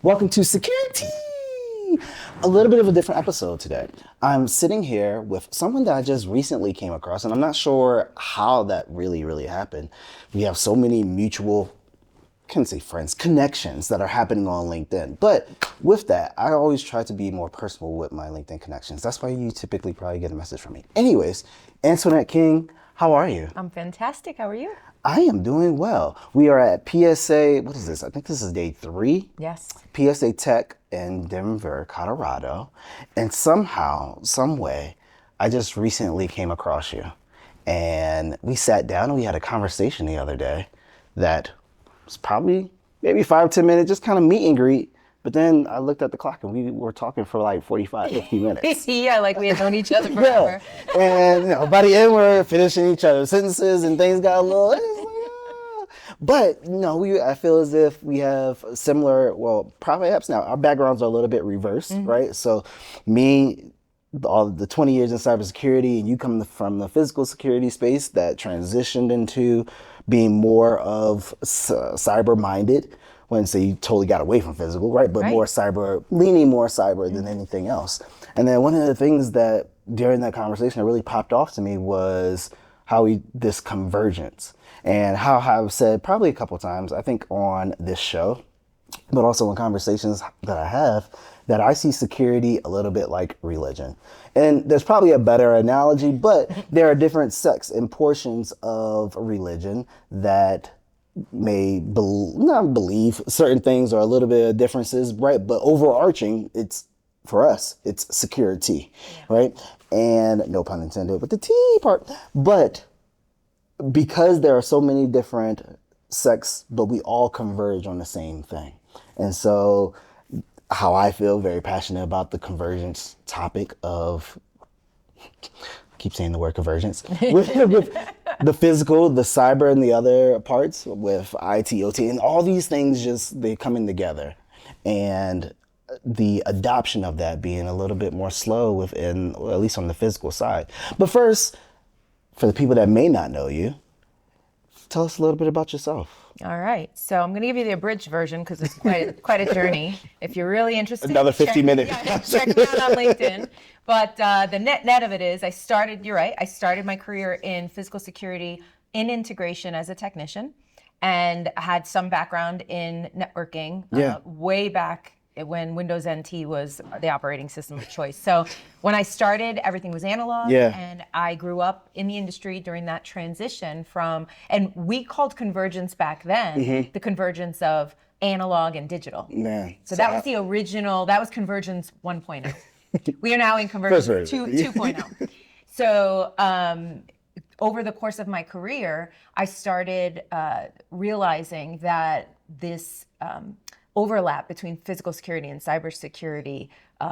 Welcome to Security! A little bit of a different episode today. I'm sitting here with someone that I just recently came across, and I'm not sure how that really happened. We have so many mutual, I can't say friends, connections that are happening on LinkedIn. But with that, I always try to be more personal with my LinkedIn connections. That's why you typically probably get a message from me. Anyways, Antoinette King, how are you? I'm fantastic. How are you? I am doing well. We are at PSA, what is this? I think this is day 3. Yes. PSA Tech in Denver, Colorado. And somehow, some way, I just recently came across you. And we sat down and we had a conversation the other day that was probably maybe 5-10 minutes, just kind of meet and greet. But then I looked at the clock and we were talking for like 45, 50 minutes. Yeah, like we had known each other forever. Yeah. And by the end, we're finishing each other's sentences and things got a little, it's like, ah. But I feel as if we have similar, well, perhaps now our backgrounds are a little bit reversed, right? So me, all the 20 years in cybersecurity, and you come from the physical security space that transitioned into being more of cyber-minded. Wouldn't say you totally got away from physical, right? But more cyber, leaning more cyber than anything else. And then one of the things that during that conversation that really popped off to me was this convergence, and how I've said probably a couple times, I think on this show, but also in conversations that I have, that I see security a little bit like religion. And there's probably a better analogy, but there are different sects and portions of religion that may not believe certain things or a little bit of differences, right? But overarching, for us, it's security, right? And no pun intended with the T part. But because there are so many different sects, but we all converge on the same thing. And so how I feel very passionate about the convergence topic of, keep saying the word convergence, with the physical, the cyber, and the other parts with IT, OT, and all these things they coming together. And the adoption of that being a little bit more slow within, or at least on the physical side. But first, for the people that may not know you, tell us a little bit about yourself. All right. So I'm going to give you the abridged version because it's quite a journey. If you're really interested, Another 50 minutes. Check me out on LinkedIn. But the net of it is I started my career in physical security in integration as a technician, and had some background in networking way back when Windows NT was the operating system of choice. So when I started, everything was analog, and I grew up in the industry during that transition and we called convergence back then, the convergence of analog and digital. So that was the original, that was Convergence 1.0. We are now in Convergence 2.0. So over the course of my career, I started realizing that this overlap between physical security and cybersecurity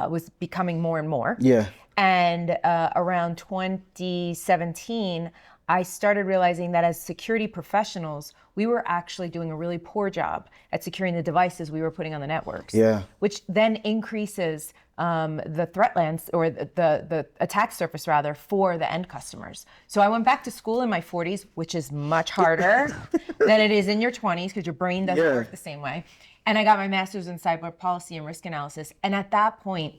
was becoming more and more. And around 2017, I started realizing that as security professionals, we were actually doing a really poor job at securing the devices we were putting on the networks, which then increases the threat lands, or the attack surface rather, for the end customers. So I went back to school in my 40s, which is much harder than it is in your 20s because your brain doesn't work the same way. And I got my master's in cyber policy and risk analysis. And at that point,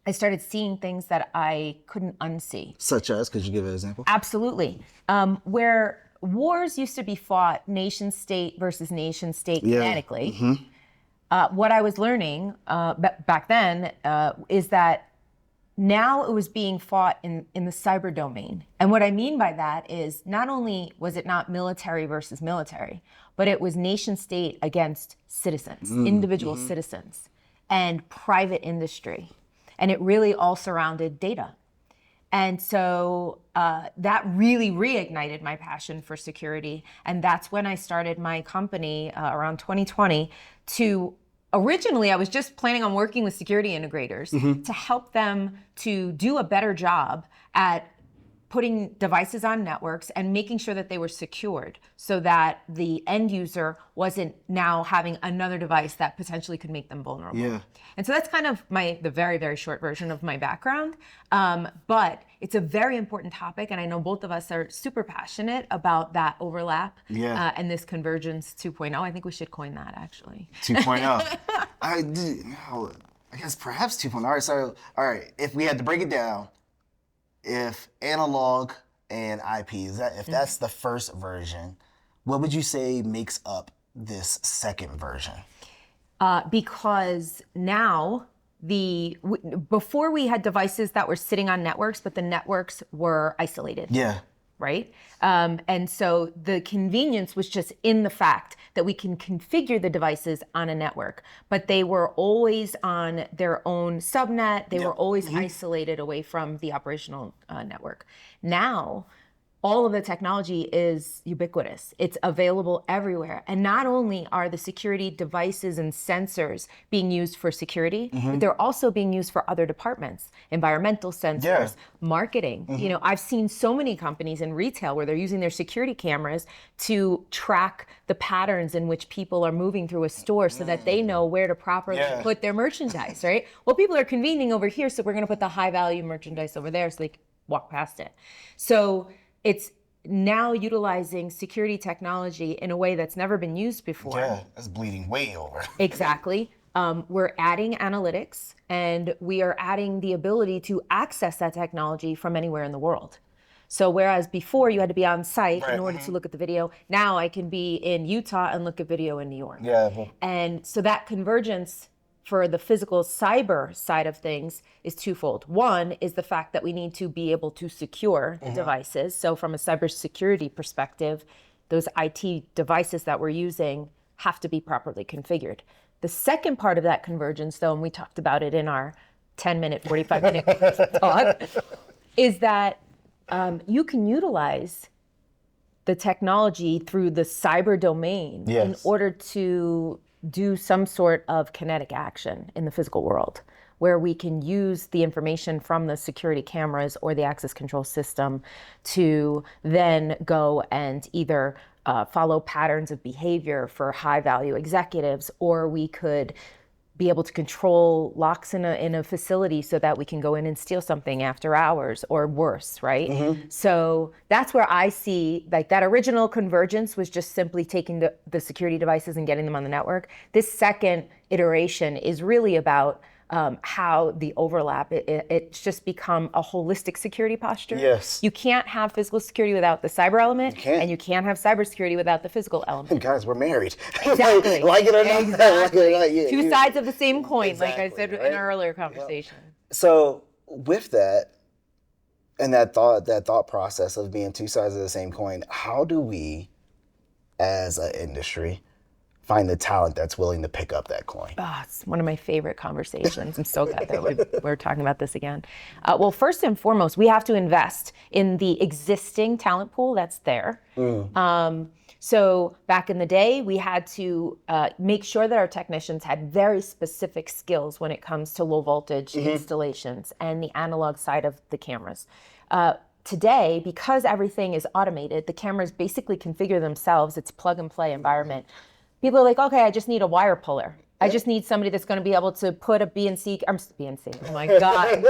I started seeing things that I couldn't unsee. Such as, could you give an example? Absolutely. Where wars used to be fought nation state versus nation state kinetically. What I was learning back then is that now it was being fought in the cyber domain. And what I mean by that is not only was it not military versus military, but it was nation state against citizens, individual citizens, and private industry. And it really all surrounded data. And so that really reignited my passion for security. And that's when I started my company around 2020 originally, I was just planning on working with security integrators to help them to do a better job at putting devices on networks and making sure that they were secured so that the end user wasn't now having another device that potentially could make them vulnerable. Yeah. And so that's kind of the very, very short version of my background. But it's a very important topic, and I know both of us are super passionate about that overlap and this Convergence 2.0. I think we should coin that, actually. 2.0. I guess perhaps 2.0. All right, so, if we had to break it down, if analog and IP, if that's the first version, what would you say makes up this second version? Because now, before we had devices that were sitting on networks, but the networks were isolated. Yeah. Right? And so the convenience was just in the fact that we can configure the devices on a network, but they were always on their own subnet. They were always isolated away from the operational network. Now, all of the technology is ubiquitous. It's available everywhere. And not only are the security devices and sensors being used for security, but they're also being used for other departments, environmental sensors, marketing. You know, I've seen so many companies in retail where they're using their security cameras to track the patterns in which people are moving through a store so that they know where to properly put their merchandise, right? Well, people are convening over here, so we're gonna put the high value merchandise over there so they can walk past it. So it's now utilizing security technology in a way that's never been used before. Yeah, that's bleeding way over. Exactly. We're adding analytics, and we are adding the ability to access that technology from anywhere in the world. So whereas before you had to be on site in order to look at the video, now I can be in Utah and look at video in New York. Yeah. And so that convergence for the physical cyber side of things is twofold. One is the fact that we need to be able to secure the devices. So from a cybersecurity perspective, those IT devices that we're using have to be properly configured. The second part of that convergence, though, and we talked about it in our 10-minute, 45-minute talk, is that you can utilize the technology through the cyber domain in order to do some sort of kinetic action in the physical world, where we can use the information from the security cameras or the access control system to then go and either follow patterns of behavior for high value executives, or we could be able to control locks in a facility so that we can go in and steal something after hours or worse, right? So that's where I see, like, that original convergence was just simply taking the security devices and getting them on the network. This second iteration is really about how the overlap, it's just become a holistic security posture. Yes. You can't have physical security without the cyber element, and you can't have cybersecurity without the physical element. Guys, we're married. Exactly. Like it or not. Exactly. Two sides of the same coin, like I said in our earlier conversation. So with that, and that thought process of being two sides of the same coin, how do we, as an industry, find the talent that's willing to pick up that coin? Oh, it's one of my favorite conversations. I'm so glad that we're talking about this again. Well, first and foremost, we have to invest in the existing talent pool that's there. So back in the day, we had to make sure that our technicians had very specific skills when it comes to low voltage installations and the analog side of the cameras. Today, because everything is automated, the cameras basically configure themselves. It's plug and play environment. People are like, okay, I just need a wire puller. I just need somebody that's going to be able to put a BNC, oh my God.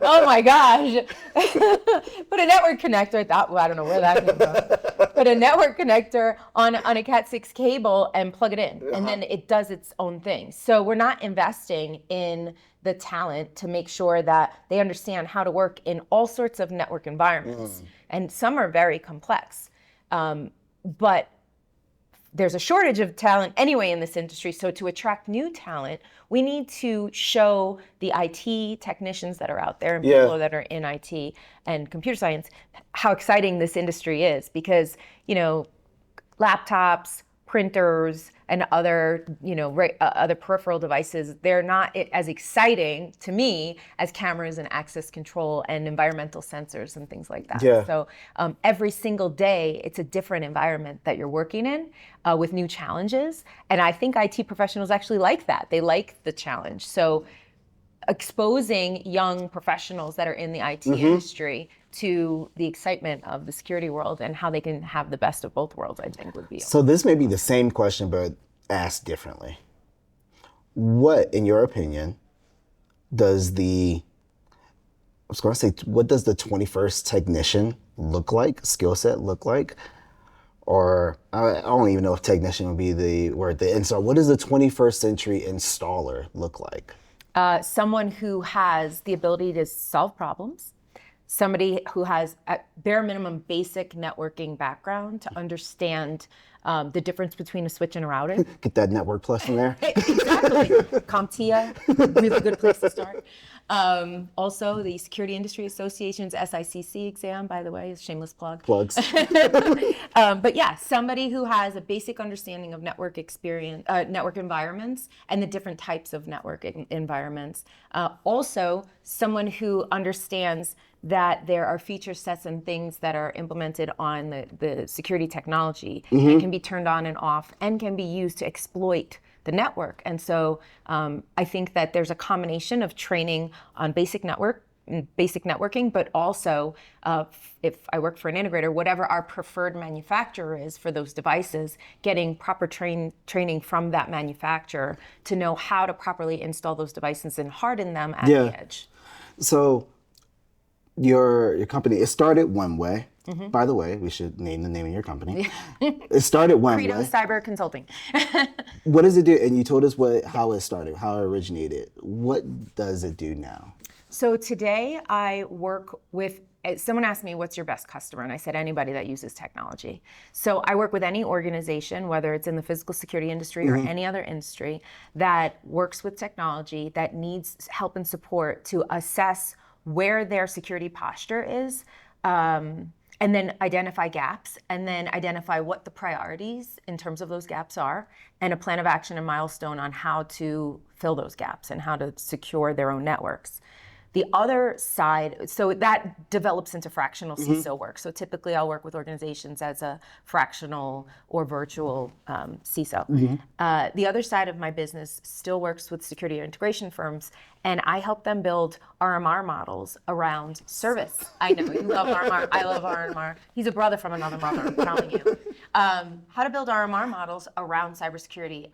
Oh my gosh. Put a network connector, I don't know where that came from. Put a network connector on a Cat 6 cable and plug it in. And then it does its own thing. So we're not investing in the talent to make sure that they understand how to work in all sorts of network environments. And some are very complex. But there's a shortage of talent anyway in this industry. So to attract new talent, we need to show the IT technicians that are out there and people that are in IT and computer science how exciting this industry is, because, you know, laptops, printers, and other, other peripheral devices, they're not as exciting to me as cameras and access control and environmental sensors and things like that. So every single day, it's a different environment that you're working in with new challenges. And I think IT professionals actually like that. They like the challenge. So exposing young professionals that are in the IT industry to the excitement of the security world and how they can have the best of both worlds, I think would be. So this may be the same question, but asked differently. What, in your opinion, does the 21st technician look like, skill set look like? Or I don't even know if technician would be the word. What does the 21st century installer look like? Someone who has the ability to solve problems, somebody who has at bare minimum basic networking background to understand the difference between a switch and a router. Get that Network Plus in there. Exactly. CompTIA, really good place to start. Also, the Security Industry Association's SICC exam, by the way, is shameless plug. Plugs. But yeah, somebody who has a basic understanding of network experience, network environments, and the different types of network environments. Also, someone who understands that there are feature sets and things that are implemented on the security technology that can be turned on and off and can be used to exploit the network. And so I think that there's a combination of training on basic networking, but also if I work for an integrator, whatever our preferred manufacturer is for those devices, getting proper training from that manufacturer to know how to properly install those devices and harden them at the edge. So your company, it started one way. By the way, we should name the name of your company. It started one Credo way. Cyber Consulting. What does it do? And you told us how it started, how it originated. What does it do now? So today I work with, someone asked me, what's your best customer? And I said, anybody that uses technology. So I work with any organization, whether it's in the physical security industry or any other industry that works with technology that needs help and support to assess where their security posture is, and then identify gaps, and then identify what the priorities in terms of those gaps are, and a plan of action and milestone on how to fill those gaps and how to secure their own networks. The other side, so that develops into fractional CISO work. So typically I'll work with organizations as a fractional or virtual CISO. The other side of my business still works with security integration firms, and I help them build RMR models around service. I know, you love RMR, I love RMR. He's a brother from another mother, I'm telling you. How to build RMR models around cybersecurity.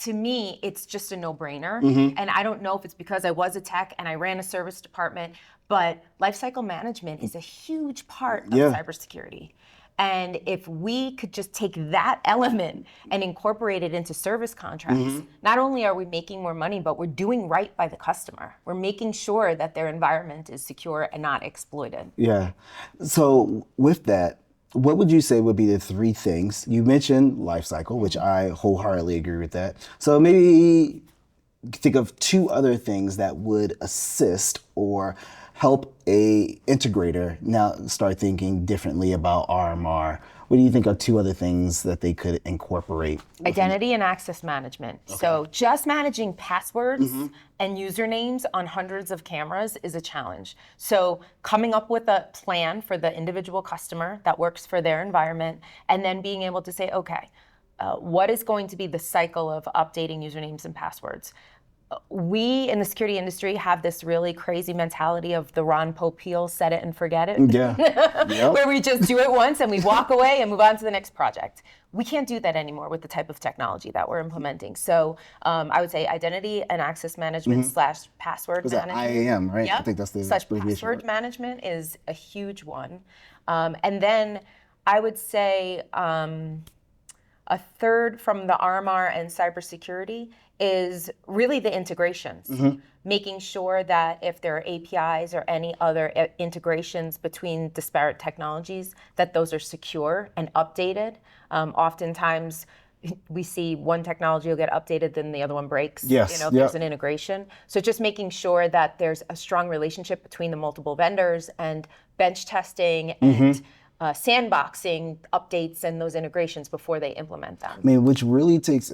To me, it's just a no-brainer. And I don't know if it's because I was a tech and I ran a service department, but lifecycle management is a huge part of cybersecurity. And if we could just take that element and incorporate it into service contracts, not only are we making more money, but we're doing right by the customer. We're making sure that their environment is secure and not exploited. Yeah. So with that, what would you say would be the three things? You mentioned lifecycle, which I wholeheartedly agree with that. So maybe think of two other things that would assist or help a integrator now start thinking differently about RMR. What do you think are two other things that they could incorporate? Identity and access management. Okay. So just managing passwords and usernames on hundreds of cameras is a challenge. So coming up with a plan for the individual customer that works for their environment, and then being able to say, okay, what is going to be the cycle of updating usernames and passwords? We in the security industry have this really crazy mentality of the Ron Popeil set it and forget it. Where we just do it once and we walk away and move on to the next project. We can't do that anymore with the type of technology that we're implementing. So I would say identity and access management slash password management. IAM, right? Yep. I think that's the slash password management is a huge one. And then I would say a third from the RMR and cybersecurity is really the integrations. Making sure that if there are APIs or any other integrations between disparate technologies, that those are secure and updated. Oftentimes, we see one technology will get updated, then the other one breaks. Yes. There's an integration. So just making sure that there's a strong relationship between the multiple vendors and bench testing and sandboxing updates and those integrations before they implement them. I mean, which really takes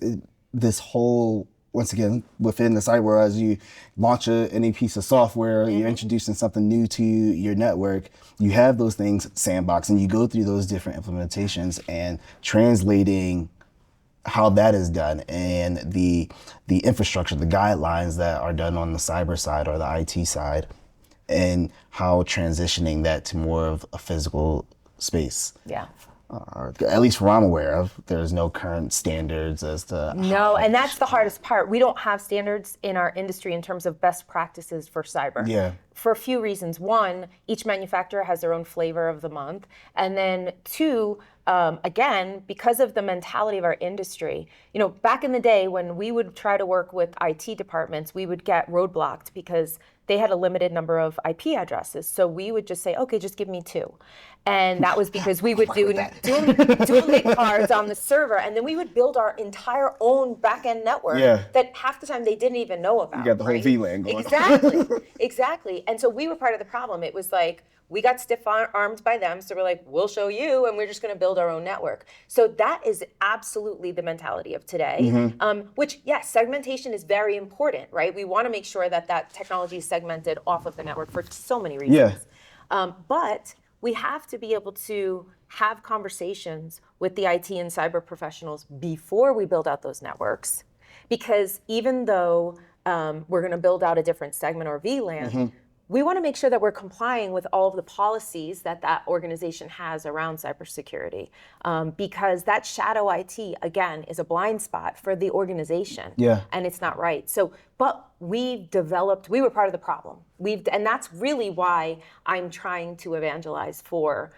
this whole, once again, within the cyber world, as you launch any piece of software, you're introducing something new to your network, you have those things sandbox and you go through those different implementations and translating how that is done and the infrastructure, the guidelines that are done on the cyber side or the IT side. and how transitioning that to more of a physical space. Yeah. At least from I'm aware of, there's no current standards as to No, and that's the hardest part. We don't have standards in our industry in terms of best practices for cyber. Yeah. For a few reasons. One, each manufacturer has their own flavor of the month. And then two, again, because of the mentality of our industry, back in the day when we would try to work with IT departments, we would get roadblocked because they had a limited number of IP addresses. So we would just say, okay, just give me 2. And that was because we would do dual NIC cards on the server, and then we would build our entire own back-end network that half the time they didn't even know about. You got the whole VLAN going. Exactly. And so we were part of the problem. It was like, we got stiff-armed by them, so we're like, we'll show you, and we're just going to build our own network. So that is absolutely the mentality of today, which, yes, segmentation is very important, right? We want to make sure that technology is segmented off of the network for so many reasons. But we have to be able to have conversations with the IT and cyber professionals before we build out those networks, because even though we're going to build out a different segment or VLAN, we want to make sure that we're complying with all of the policies that organization has around cybersecurity, because that shadow IT, again, is a blind spot for the organization, and it's not right. So, but we were part of the problem. And that's really why I'm trying to evangelize for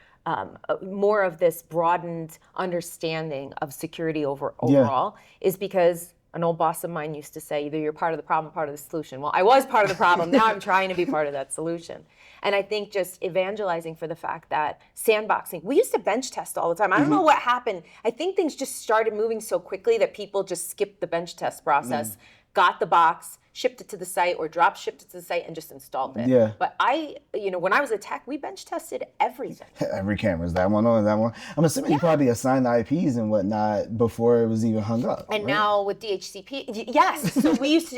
more of this broadened understanding of security overall, is because an old boss of mine used to say, either you're part of the problem or part of the solution. Well, I was part of the problem. Now I'm trying to be part of that solution. And I think just evangelizing for the fact that sandboxing, we used to bench test all the time. I don't know what happened. I think things just started moving so quickly that people just skipped the bench test process, got the box, shipped it to the site, or drop shipped it to the site and just installed it. But when I was a tech, we bench tested everything. Every camera is that one or that one. I'm assuming you probably assigned the IPs and whatnot before it was even hung up. And now with DHCP, yes. So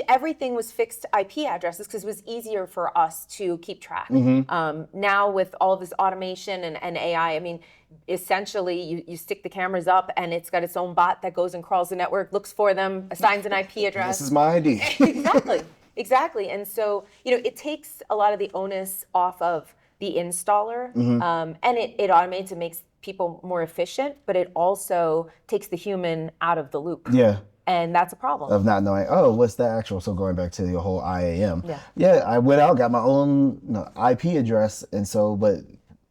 everything was fixed IP addresses because it was easier for us to keep track. Now with all of this automation and AI, I mean, essentially you stick the cameras up and it's got its own bot that goes and crawls the network, looks for them, assigns an IP address. This is my ID. Exactly. And so, it takes a lot of the onus off of the installer, and it automates and makes people more efficient, but it also takes the human out of the loop. And that's a problem. Of not knowing, what's the actual, so going back to the whole IAM. I went out, got my own IP address, and so, but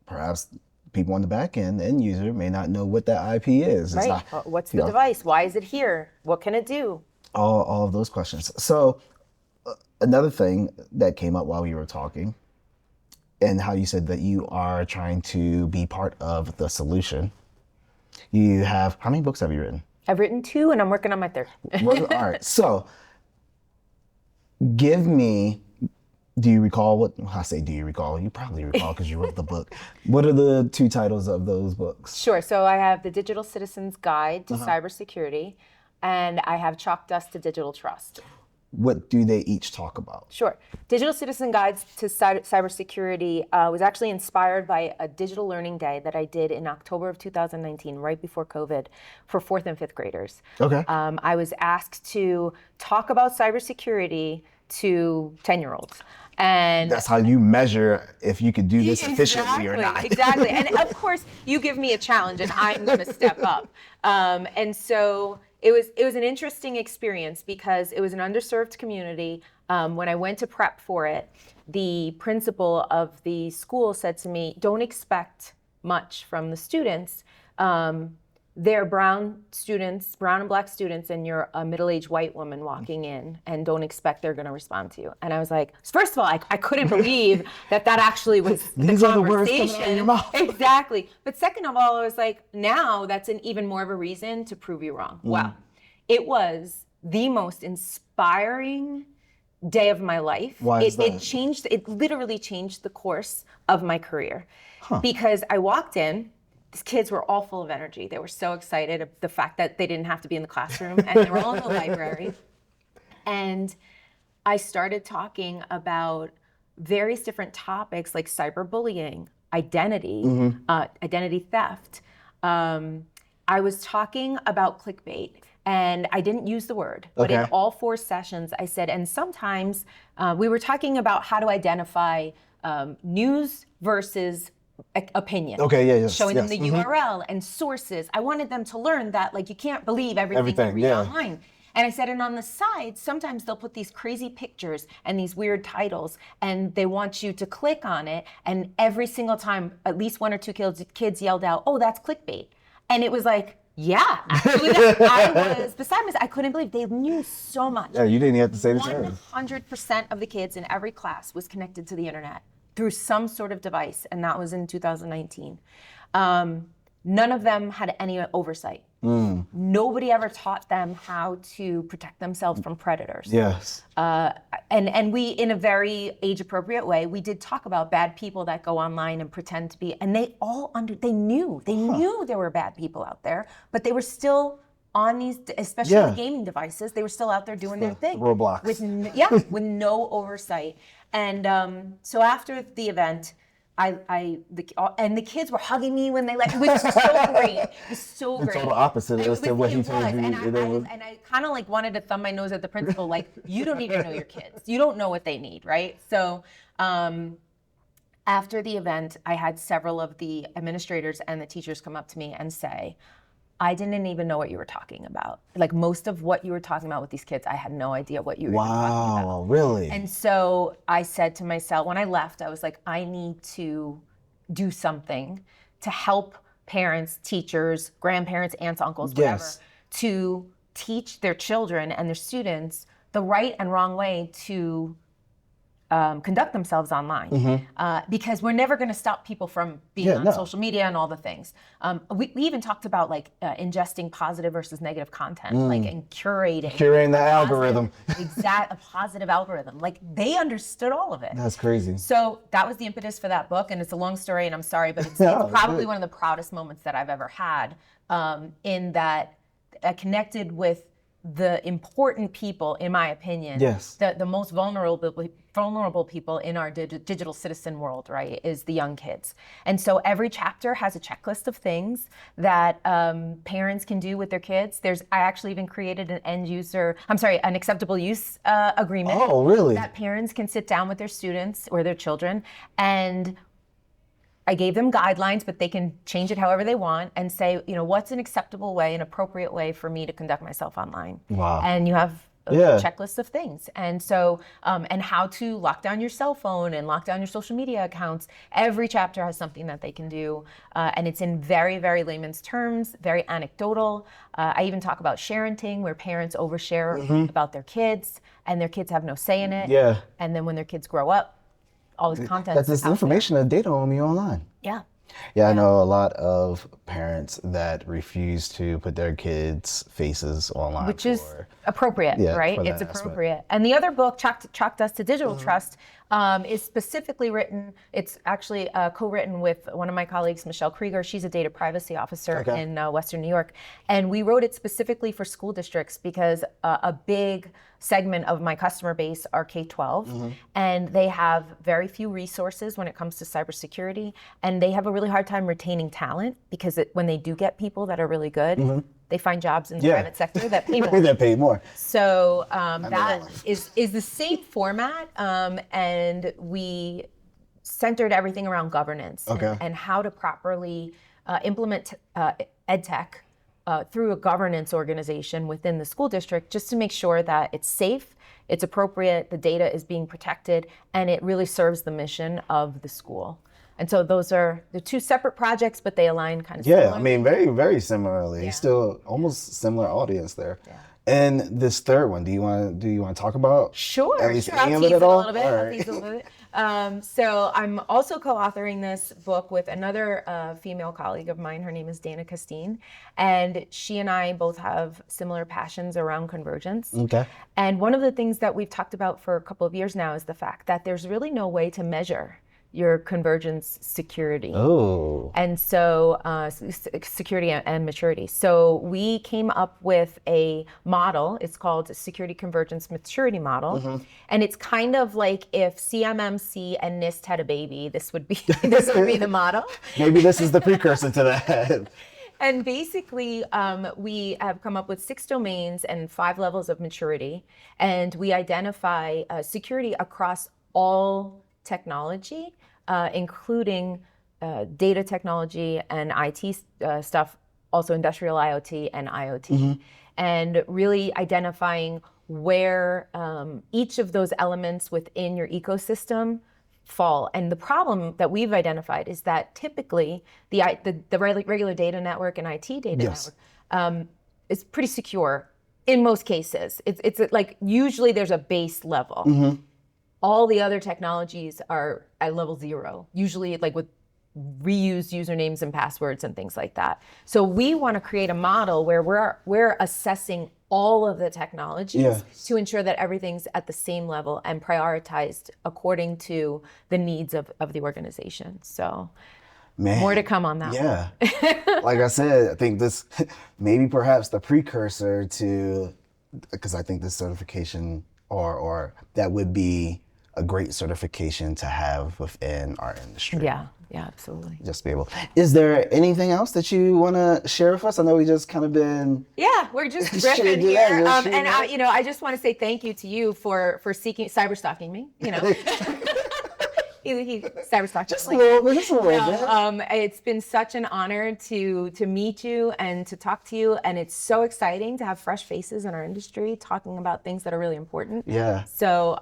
perhaps people on the back end user may not know what that IP is. Right. It's not, what's the device? Why is it here? What can it do? All of those questions. So another thing that came up while we were talking, and how you said that you are trying to be part of the solution. You have, how many books have you written? I've written 2 and I'm working on my 3rd. All right. So give me, do you recall what, I say do you recall? You probably recall because you wrote the book. What are the 2 titles of those books? Sure. So I have The Digital Citizen's Guide to Cybersecurity, and I have Chalk Dust to Digital Trust. What do they each talk about? Sure. Digital Citizen Guides to Cybersecurity was actually inspired by a digital learning day that I did in October of 2019, right before COVID, for 4th and 5th graders. Okay. I was asked to talk about cybersecurity to 10-year-olds. And that's how you measure if you could do this efficiently or not. Exactly. And of course, you give me a challenge and I'm going to step up. And so it was an interesting experience because it was an underserved community. When I went to prep for it, the principal of the school said to me, don't expect much from the students. They're brown and black students, and you're a middle-aged white woman walking in, and don't expect they're going to respond to you. And I was like, first of all, I couldn't believe that actually was the conversation. These are the words coming out of your mouth. Exactly. But second of all, I was like, now that's an even more of a reason to prove you wrong. Wow. It was the most inspiring day of my life. Why is that? It literally changed the course of my career. Because I walked in, these kids were all full of energy. They were so excited of the fact that they didn't have to be in the classroom and they were all in the library. And I started talking about various different topics like cyberbullying, identity, identity theft. I was talking about clickbait. And I didn't use the word, but in all 4 sessions I said, and sometimes we were talking about how to identify news versus opinion. Okay, yeah, yes, Showing them the yes. URL and sources. I wanted them to learn that like you can't believe everything you read yeah. online. And I said, and on the side, sometimes they'll put these crazy pictures and these weird titles, and they want you to click on it. And every single time, at least one or two kids yelled out, "Oh, that's clickbait." And it was like, yeah, actually, I was beside myself. I couldn't believe they knew so much. Yeah, you didn't even have to say the term. 100% of the kids in every class was connected to the internet through some sort of device, and that was in 2019. None of them had any oversight. Nobody ever taught them how to protect themselves from predators. Yes. And we, in a very age-appropriate way, we did talk about bad people that go online and pretend to be, and they all they knew there were bad people out there, but they were still on these, especially the gaming devices, they were still out there doing their thing. Roblox. With no oversight. And so after the event, the kids were hugging me when they left, which was so great. It was so great. The total opposite as to what he told you. And I kind of like wanted to thumb my nose at the principal, like, you don't even know your kids. You don't know what they need, right? So after the event, I had several of the administrators and the teachers come up to me and say, I didn't even know what you were talking about. Like most of what you were talking about with these kids, I had no idea what you were talking about. Wow, really? And so I said to myself, when I left, I was like, I need to do something to help parents, teachers, grandparents, aunts, uncles, whatever, to teach their children and their students the right and wrong way to conduct themselves online, because we're never going to stop people from being on social media and all the things. We even talked about like ingesting positive versus negative content, like and curating the algorithm. A positive algorithm. Like they understood all of it. That's crazy. So that was the impetus for that book, and it's a long story, and I'm sorry, but it's probably one of the proudest moments that I've ever had. In that I connected with the important people, in my opinion, the most vulnerable people in our digital citizen world, right, is the young kids. And so every chapter has a checklist of things that parents can do with their kids. I actually even created an acceptable use agreement. Oh, really? That parents can sit down with their students or their children, and I gave them guidelines, but they can change it however they want and say, what's an acceptable way, an appropriate way for me to conduct myself online? Wow. And you have a checklist of things. And so, and how to lock down your cell phone and lock down your social media accounts. Every chapter has something that they can do. And it's in very, very layman's terms, very anecdotal. I even talk about sharenting, where parents overshare about their kids and their kids have no say in it. Yeah. And then when their kids grow up, all this content. That's this information and data on me online. Yeah. Yeah, I know a lot of parents that refuse to put their kids' faces online. Which is appropriate, right? It's appropriate. And the other book, Chalk Dust to Digital Trust, is specifically written, it's actually co-written with one of my colleagues, Michelle Krieger. She's a data privacy officer in Western New York. And we wrote it specifically for school districts because a big segment of my customer base are K-12, and they have very few resources when it comes to cybersecurity, and they have a really hard time retaining talent because when they do get people that are really good, they find jobs in the private sector that pay more. That pay more. So that is the same format, and we centered everything around governance and how to properly implement ed tech through a governance organization within the school district, just to make sure that it's safe, it's appropriate, the data is being protected, and it really serves the mission of the school. And so those are the two separate projects, but they align kind of similarly. Yeah, I mean, very, very similarly. Still almost similar audience there. Yeah. And this third one, do you want to talk about? Sure, at least I'll any of tease it at all? A little bit. So I'm also co-authoring this book with another female colleague of mine. Her name is Dana Castine, and she and I both have similar passions around convergence. Okay. And one of the things that we've talked about for a couple of years now is the fact that there's really no way to measure your convergence security. Oh. And so security and maturity. So we came up with a model. It's called Security Convergence Maturity Model. And it's kind of like if CMMC and NIST had a baby, this would be the model. Maybe this is the precursor to that. And basically, we have come up with 6 domains and 5 levels of maturity. And we identify security across all technology, including data technology and IT stuff, also industrial IoT and IoT, and really identifying where each of those elements within your ecosystem fall. And the problem that we've identified is that typically the regular data network and IT data network is pretty secure in most cases. It's like usually there's a base level. All the other technologies are at level 0, usually like with reused usernames and passwords and things like that. So we want to create a model where we're assessing all of the technologies to ensure that everything's at the same level and prioritized according to the needs of the organization. So more to come on that. Yeah. Like I said, I think this maybe perhaps the precursor to, because I think this certification or that would be a great certification to have within our industry. Yeah, absolutely. Just be able. Is there anything else that you want to share with us? I know we just kind of been. Yeah, we're just riffing here. I just want to say thank you to you for cyber stalking me. He cyber stalked just a little bit. It's been such an honor to meet you and to talk to you, and it's so exciting to have fresh faces in our industry talking about things that are really important. Yeah. So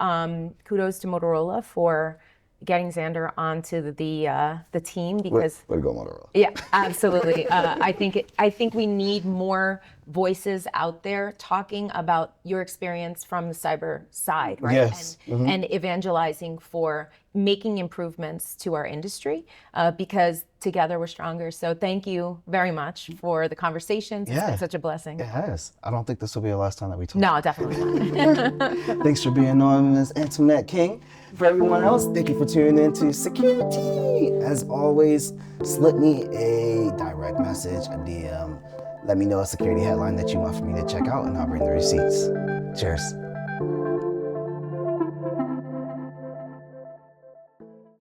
kudos to Motorola for getting Xander onto the team, because way to go, Motorola. Yeah, absolutely. I think we need more voices out there talking about your experience from the cyber side, right? Yes. And evangelizing for making improvements to our industry, because together we're stronger. So thank you very much for the conversations. It's been such a blessing. It has. I don't think this will be the last time that we talk. No, definitely not. Thanks for being on, Ms. Antoinette King. For everyone else, thank you for tuning in to Security. As always, slip me a direct message, a DM. Let me know a security headline that you want for me to check out, and I'll bring the receipts. Cheers.